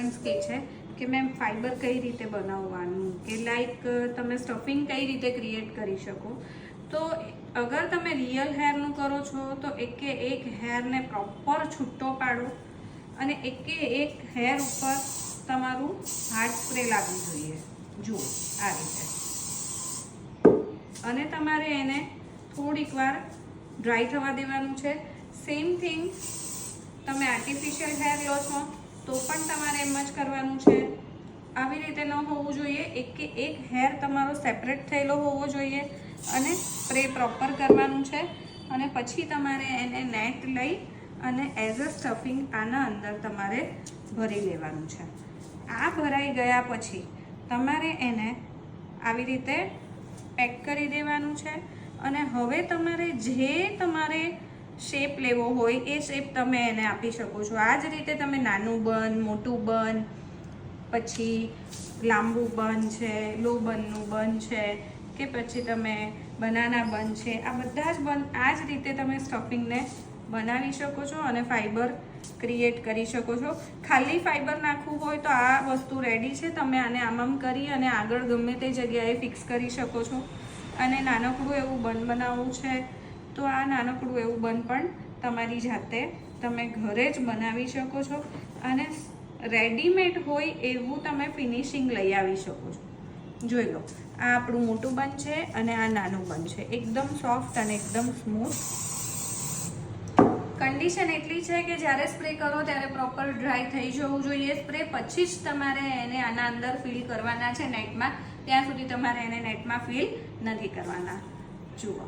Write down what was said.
Questions કે છે કે મેમ ફાઈબર કઈ રીતે બનાવવાનું, કે લાઈક તમે સ્ટફિંગ કઈ રીતે ક્રિએટ કરી શકો. તો અગર તમે રિયલ હેરનું કરો છો તો એકે એક હેરને પ્રોપર છૂટો પાડો અને એકે એક હેર ઉપર તમારું હાર્ડ સ્પ્રે લાગવું જોઈએ. જુઓ આ રીતે, અને તમારે એને થોડીક વાર ડ્રાય થવા દેવાનું છે. સેમ થિંગ તમે આર્ટિફિશિયલ હેર લો છો તો પણ તમારે એમ જ કરવાનું છે. આવી રીતે ન હોવું જોઈએ. એકે એક હેર તમારો સેપરેટ થયેલો હોવો જોઈએ અને સ્પ્રે પ્રોપર કરવાનું છે. અને પછી તમારે એને નેટ લઈ અને એઝ અ સ્ટફિંગ આના અંદર તમારે ભરી લેવાનું છે. આ ભરાઈ ગયા પછી તમારે એને આવી રીતે પેક કરી દેવાનું છે. અને હવે તમારે જે તમારે શેપ લેવો હોય એ શેપ તમે એને આપી શકો છો. આ જ રીતે તમે નાનું બન, મોટું બન, પછી લાંબુ બન છે, લો બનનું બન છે, કે પછી તમે બનાના બન છે, આ બધા જ બન આ જ રીતે તમે સ્ટફિંગને બનાવી શકો છો અને ફાઈબર ક્રિએટ કરી શકો છો. ખાલી ફાઈબર નાખવું હોય તો આ વસ્તુ રેડી છે. તમે આને આમ કરી અને આગળ ગમે તે જગ્યાએ ફિક્સ કરી શકો છો. અને નાનકડું એવું બન બનાવવું છે તો આ નાનકડું એવું બન પણ તમારી જાતે તમે ઘરે જ બનાવી શકો છો. અને રેડીમેડ હોય એવું તમે ફિનિશિંગ લઈ આવી શકો છો. જોઈ લો, આ આપણું મોટું બન છે અને આ નાનું બન છે. એકદમ સોફ્ટ અને એકદમ સ્મૂથ. કન્ડિશન એટલી છે કે જ્યારે સ્પ્રે કરો ત્યારે પ્રોપર ડ્રાય થઈ જવું જોઈએ. સ્પ્રે પછી જ તમારે એને આના અંદર ફિલ કરવાના છે નેટમાં. ત્યાં સુધી તમારે એને નેટમાં ફિલ નથી કરવાના. જુઓ.